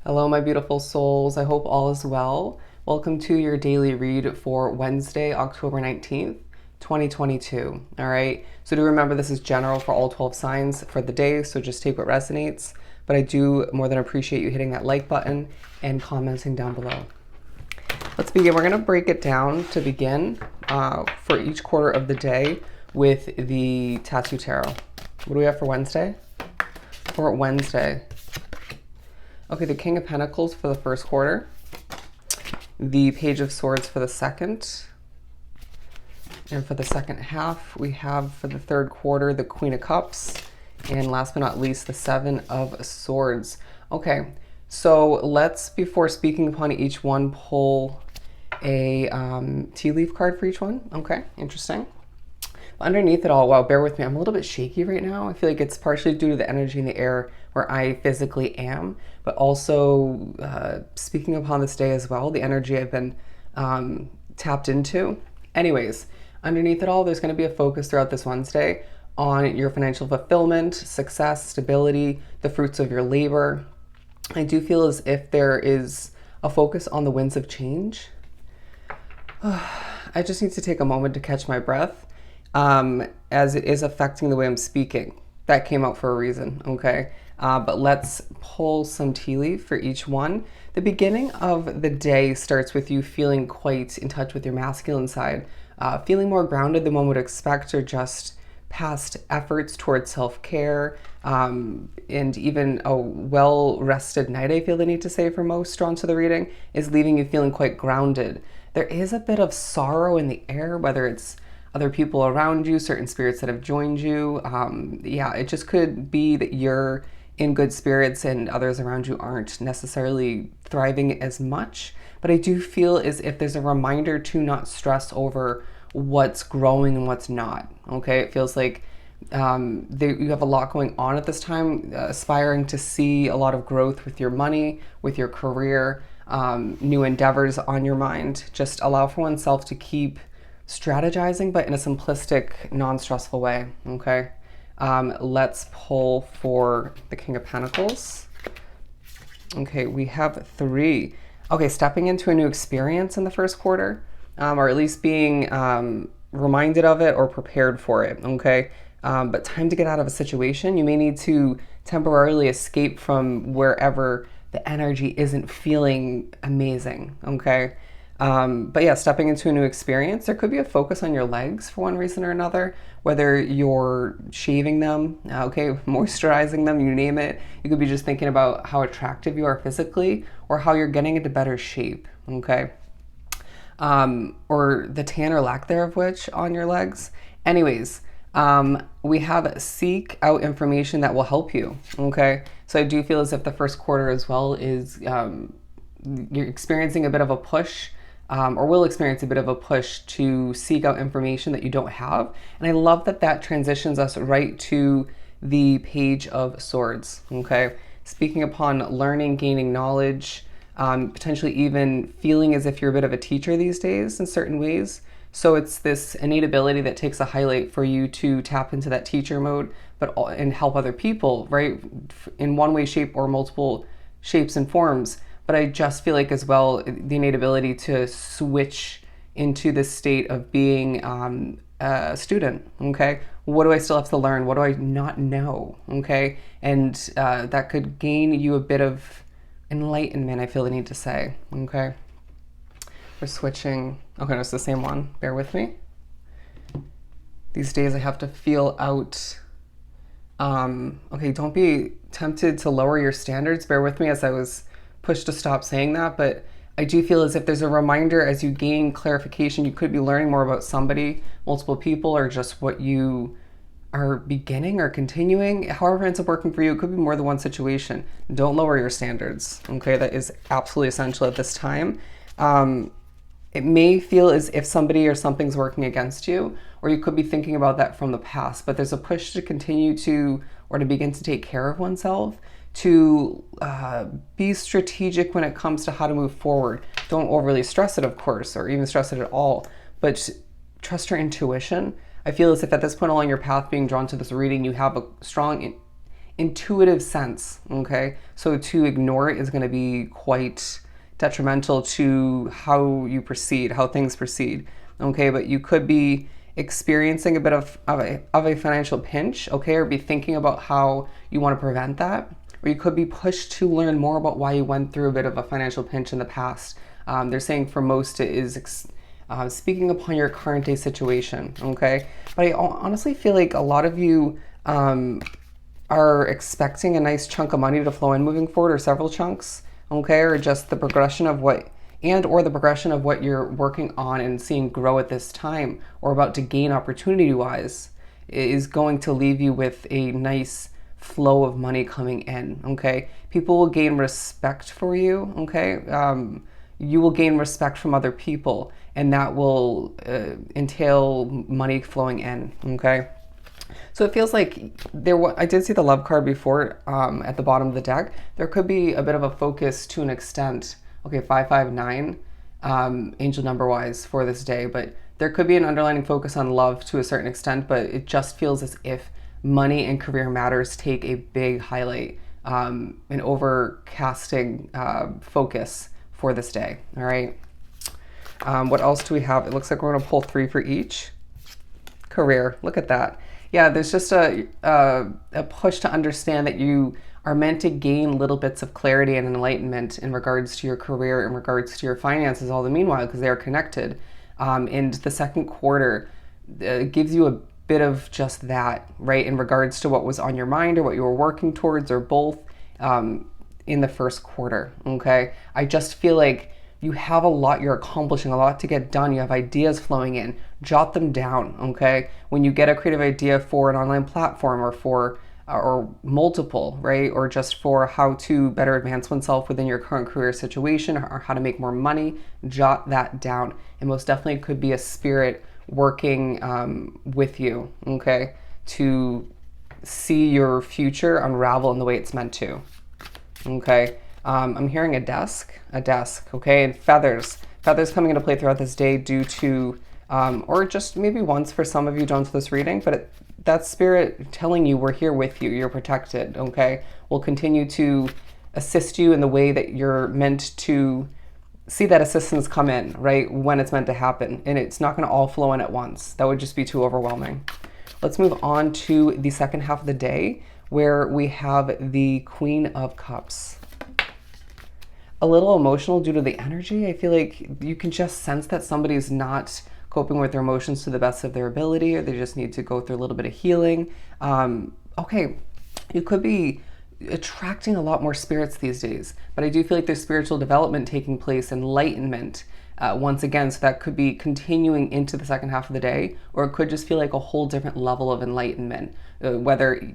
Hello, my beautiful souls. I hope all is well. Welcome to your daily read for Wednesday, October 19th, 2022. All right. So do remember this is general for all 12 signs for the day. So just take what resonates. But I do more than appreciate you hitting that like button and commenting down below. Let's begin. We're going to break it down to begin for each quarter of the day with the Tattoo Tarot. What do we have for Wednesday? For Wednesday. Okay, the King of Pentacles for the first quarter, the Page of Swords for the second, and for the second half, we have for the third quarter, the Queen of Cups, and last but not least, the Seven of Swords. Okay, so let's, before speaking upon each one, pull a tea leaf card for each one. Okay, interesting. Underneath it all, wow, bear with me. I'm a little bit shaky right now. I feel like it's partially due to the energy in the air where I physically am, but also speaking upon this day as well, the energy I've been tapped into. Anyways, underneath it all, there's going to be a focus throughout this Wednesday on your financial fulfillment, success, stability, the fruits of your labor. I do feel as if there is a focus on the winds of change. I just need to take a moment to catch my breath. As it is affecting the way I'm speaking. That came out for a reason, okay? But let's pull some tea leaf for each one. The beginning of the day starts with you feeling quite in touch with your masculine side, feeling more grounded than one would expect, or just past efforts towards self-care, and even a well-rested night, I feel the need to say for most drawn to the reading, is leaving you feeling quite grounded. There is a bit of sorrow in the air, whether it's other people around you, certain spirits that have joined you. Yeah, it just could be that you're in good spirits and others around you aren't necessarily thriving as much. But I do feel as if there's a reminder to not stress over what's growing and what's not. Okay, it feels like you have a lot going on at this time, aspiring to see a lot of growth with your money, with your career, new endeavors on your mind. Just allow for oneself to keep strategizing, but in a simplistic, non-stressful way, okay? Let's pull for the King of Pentacles. Okay, we have three. Okay, stepping into a new experience in the first quarter, or at least being reminded of it or prepared for it, okay? But time to get out of a situation. You may need to temporarily escape from wherever the energy isn't feeling amazing, okay? But yeah, stepping into a new experience. There could be a focus on your legs for one reason or another, whether you're shaving them, okay, moisturizing them, you name it. You could be just thinking about how attractive you are physically or how you're getting into better shape, okay? Or the tan or lack thereof which on your legs. Anyways, we have seek out information that will help you, okay? So I do feel as if the first quarter as well is you're experiencing a bit of a push, or will experience a bit of a push to seek out information that you don't have. And I love that that transitions us right to the Page of Swords, okay? Speaking upon learning, gaining knowledge, potentially even feeling as if you're a bit of a teacher these days in certain ways. So it's this innate ability that takes a highlight for you to tap into that teacher mode, and help other people, right? In one way, shape, or multiple shapes and forms. But I just feel like as well, the innate ability to switch into this state of being a student, okay? What do I still have to learn? What do I not know, okay? And that could gain you a bit of enlightenment, I feel the need to say, okay? We're switching. Okay, no, it's the same one. Bear with me. These days I have to feel out. Okay, don't be tempted to lower your standards. Bear with me as I was pushed to stop saying that, but I do feel as if there's a reminder as you gain clarification. You could be learning more about somebody, multiple people, or just what you are beginning or continuing. However it ends up working for you, it could be more than one situation. Don't lower your standards, okay? That is absolutely essential at this time. It may feel as if somebody or something's working against you, or you could be thinking about that from the past, but there's a push to continue to, or to begin to take care of oneself, to be strategic when it comes to how to move forward. Don't overly stress it, of course, or even stress it at all, but trust your intuition. I feel as if at this point along your path being drawn to this reading, you have a strong intuitive sense, okay? So to ignore it is going to be quite detrimental to how you proceed, how things proceed, okay? But you could be experiencing a bit of a financial pinch, okay? Or be thinking about how you want to prevent that. Or you could be pushed to learn more about why you went through a bit of a financial pinch in the past. They're saying for most it is speaking upon your current day situation, okay? But I honestly feel like a lot of you are expecting a nice chunk of money to flow in moving forward, or several chunks, okay? Or just the progression of what, and or the progression of what you're working on and seeing grow at this time, or about to gain opportunity wise, is going to leave you with a nice flow of money coming in, okay? People will gain respect for you, okay? You will gain respect from other people, and that will entail money flowing in, okay? So it feels like I did see the love card before at the bottom of the deck. There could be a bit of a focus to an extent. Okay, 559, angel number wise for this day, but there could be an underlying focus on love to a certain extent, but it just feels as if money and career matters take a big highlight, an overcasting focus for this day, all right? What else do we have? It looks like we're gonna pull 3 for each. Career, look at that. Yeah, there's just a push to understand that you are meant to gain little bits of clarity and enlightenment in regards to your career, in regards to your finances, all the meanwhile, because they are connected. And the second quarter gives you a bit of just that, right, in regards to what was on your mind or what you were working towards, or both, in the first quarter, okay? I just feel like you have a lot you're accomplishing, a lot to get done. You have ideas flowing in. Jot them down, okay? When you get a creative idea for an online platform, or multiple, right? Or just for how to better advance oneself within your current career situation, or how to make more money, jot that down. It most definitely could be a spirit working with you, okay? To see your future unravel in the way it's meant to, okay? I'm hearing a desk, okay? And feathers coming into play throughout this day due to, or just maybe once for some of you done to this reading, but that's spirit telling you we're here with you, you're protected, okay? We'll continue to assist you in the way that you're meant to see that assistance come in, right? When it's meant to happen. And it's not gonna all flow in at once. That would just be too overwhelming. Let's move on to the second half of the day, where we have the Queen of Cups. A little emotional due to the energy. I feel like you can just sense that somebody's not coping with their emotions to the best of their ability, or they just need to go through a little bit of healing. Okay, you could be attracting a lot more spirits these days, but I do feel like there's spiritual development taking place, enlightenment, once again, so that could be continuing into the second half of the day, or it could just feel like a whole different level of enlightenment, whether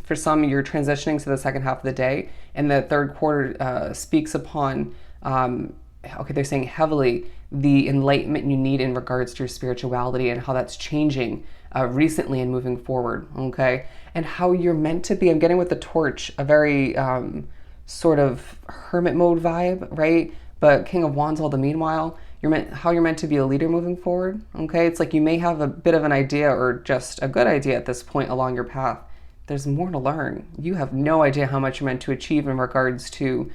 for some you're transitioning to the second half of the day, and the third quarter speaks upon, okay, they're saying heavily the enlightenment you need in regards to your spirituality and how that's changing recently and moving forward, okay? And how you're meant to be. I'm getting with the torch a very sort of hermit mode vibe, right? But King of Wands all the meanwhile, how you're meant to be a leader moving forward, okay? It's like you may have a bit of an idea, or just a good idea at this point along your path. There's more to learn. You have no idea how much you're meant to achieve in regards to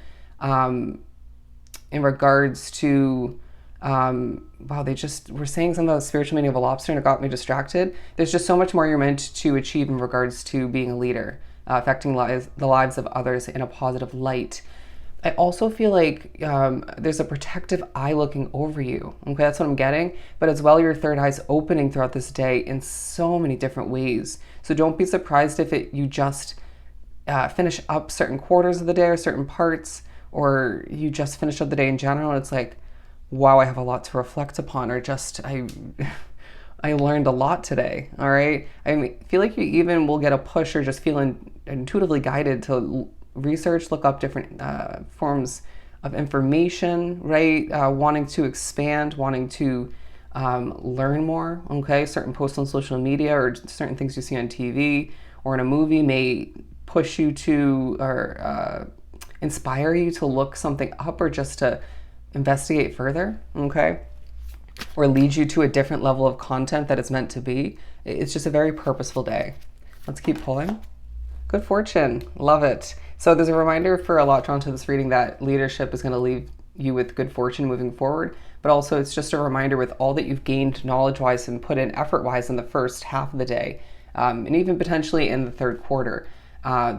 wow, they just were saying something about the spiritual meaning of a lobster, and it got me distracted. There's just so much more you're meant to achieve in regards to being a leader, affecting the lives of others in a positive light. I also feel like there's a protective eye looking over you. Okay, that's what I'm getting. But as well, your third eye's opening throughout this day in so many different ways. So don't be surprised if you just finish up certain quarters of the day or certain parts, or you just finish up the day in general, and it's like, wow, I have a lot to reflect upon, or just I learned a lot today. All right, I feel like you even will get a push, or just feel intuitively guided to research, look up different forms of information, right? Wanting to expand, wanting to learn more, okay? Certain posts on social media or certain things you see on TV or in a movie may push you to, or inspire you to look something up, or just to investigate further, okay? Or lead you to a different level of content that it's meant to be. It's just a very purposeful day. Let's keep pulling. Good fortune. Love it. So there's a reminder for a lot drawn to this reading that leadership is going to leave you with good fortune moving forward. But also it's just a reminder with all that you've gained knowledge-wise and put in effort-wise in the first half of the day, and even potentially in the third quarter.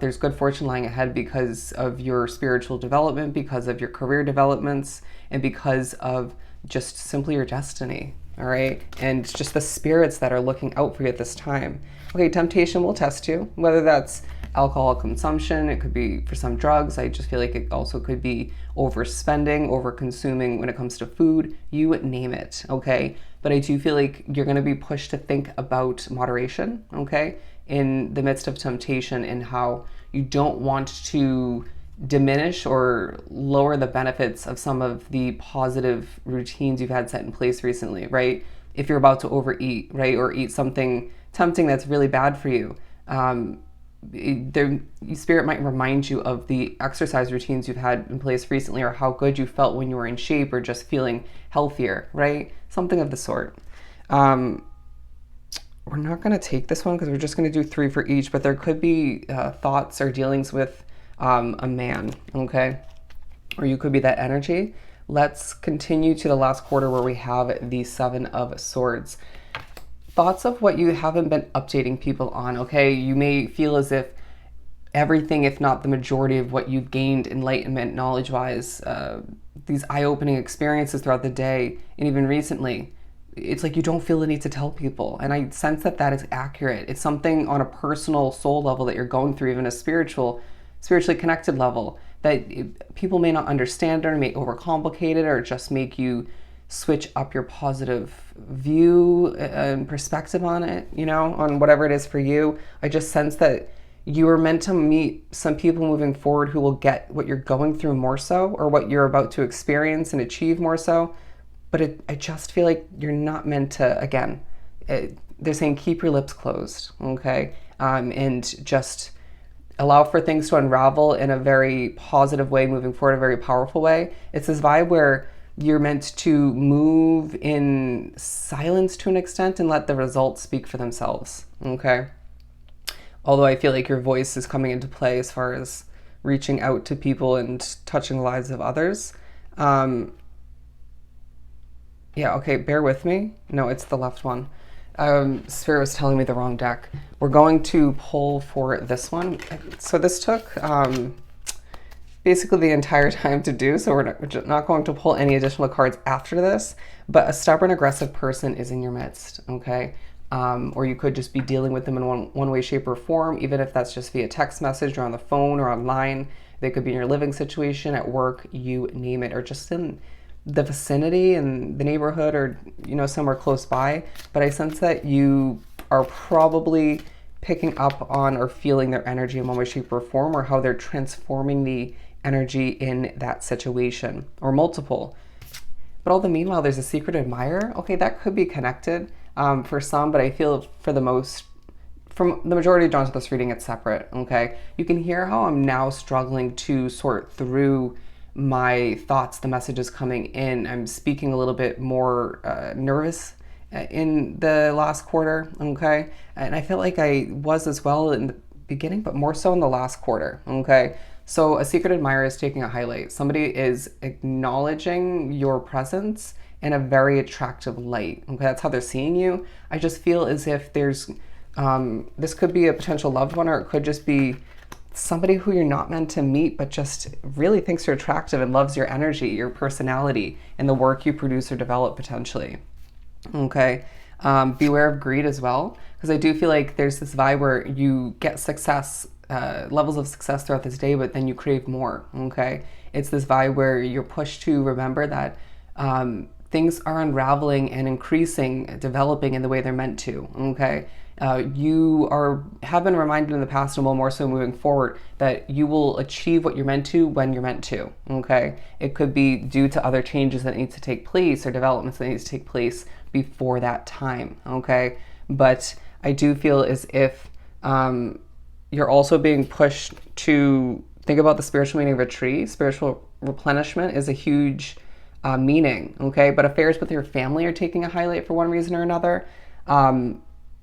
There's good fortune lying ahead because of your spiritual development, because of your career developments, and because of just simply your destiny. All right. And just the spirits that are looking out for you at this time. Okay. Temptation will test you, whether that's alcohol consumption, it could be for some drugs. I just feel like it also could be overspending, over consuming when it comes to food, you name it. Okay. But I do feel like you're going to be pushed to think about moderation. Okay. In the midst of temptation, and how you don't want to diminish or lower the benefits of some of the positive routines you've had set in place recently, right? If you're about to overeat, right, or eat something tempting that's really bad for you, the spirit might remind you of the exercise routines you've had in place recently, or how good you felt when you were in shape, or just feeling healthier, right? Something of the sort. We're not going to take this one because we're just going to do 3 for each, but there could be thoughts or dealings with a man, okay? Or you could be that energy. Let's continue to the last quarter where we have the 7 of Swords. Thoughts of what you haven't been updating people on, okay? You may feel as if everything, if not the majority of what you've gained enlightenment knowledge-wise, these eye-opening experiences throughout the day, and even recently, it's like you don't feel the need to tell people. And I sense that that is accurate. It's something on a personal soul level that you're going through, even a spiritually connected level, that people may not understand, or may overcomplicate it, or just make you switch up your positive view and perspective on it, on whatever it is for you. I just sense that you are meant to meet some people moving forward who will get what you're going through more so, or what you're about to experience and achieve more so. But I just feel like you're not meant to, again, they're saying keep your lips closed, okay? And just allow for things to unravel in a very positive way, moving forward, a very powerful way. It's this vibe where you're meant to move in silence to an extent and let the results speak for themselves, okay? Although I feel like your voice is coming into play as far as reaching out to people and touching the lives of others. Yeah, okay, bear with me. No, it's the left one. Spirit was telling me the wrong deck. We're going to pull for this one. So this took basically the entire time to do, so we're not going to pull any additional cards after this, but a stubborn, aggressive person is in your midst, okay? Or you could just be dealing with them in one way, shape, or form, even if that's just via text message or on the phone or online. They could be in your living situation, at work, you name it, or just in the vicinity and the neighborhood, or somewhere close by. But I sense that you are probably picking up on or feeling their energy in one way, shape, or form, or how they're transforming the energy in that situation, or multiple. But all the meanwhile, there's a secret admirer. Okay, that could be connected for some, but I feel from the majority drawn to this reading, it's separate, okay? You can hear how I'm now struggling to sort through my thoughts, the messages coming in. I'm speaking a little bit more nervous in the last quarter, okay? And I felt like I was as well in the beginning, but more so in the last quarter, okay? So a secret admirer is taking a highlight. Somebody is acknowledging your presence in a very attractive light, okay? That's how they're seeing you. I just feel as if there's, this could be a potential loved one, or it could just be somebody who you're not meant to meet, but just really thinks you're attractive and loves your energy, your personality, and the work you produce or develop potentially. Okay. Beware of greed as well, because I do feel like there's this vibe where you get success, levels of success throughout this day, but then you crave more. Okay. It's this vibe where you're pushed to remember that things are unraveling and increasing, developing in the way they're meant to. Okay. You have been reminded in the past, and will more so moving forward, that you will achieve what you're meant to when you're meant to, okay? It could be due to other changes that need to take place, or developments that need to take place before that time, okay? But I do feel as if you're also being pushed to think about the spiritual meaning of a tree. Spiritual replenishment is a huge meaning, okay? But affairs with your family are taking a highlight for one reason or another.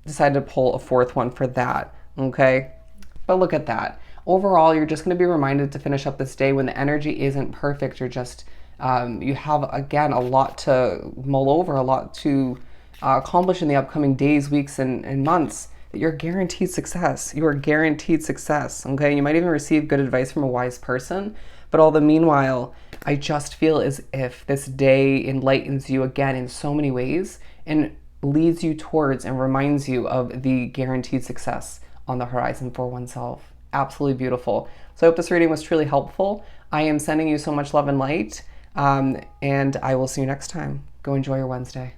Decided to pull a fourth one for that, okay? But look at that. Overall, you're just going to be reminded to finish up this day when the energy isn't perfect. You're just, you have, again, a lot to mull over, a lot to accomplish in the upcoming days, weeks, and months. That you're guaranteed success. You are guaranteed success. Okay. You might even receive good advice from a wise person. But all the meanwhile, I just feel as if this day enlightens you again in so many ways and leads you towards and reminds you of the guaranteed success on the horizon for oneself. Absolutely beautiful. So I hope this reading was truly helpful. I am sending you so much love and light, and I will see you next time. Go enjoy your Wednesday.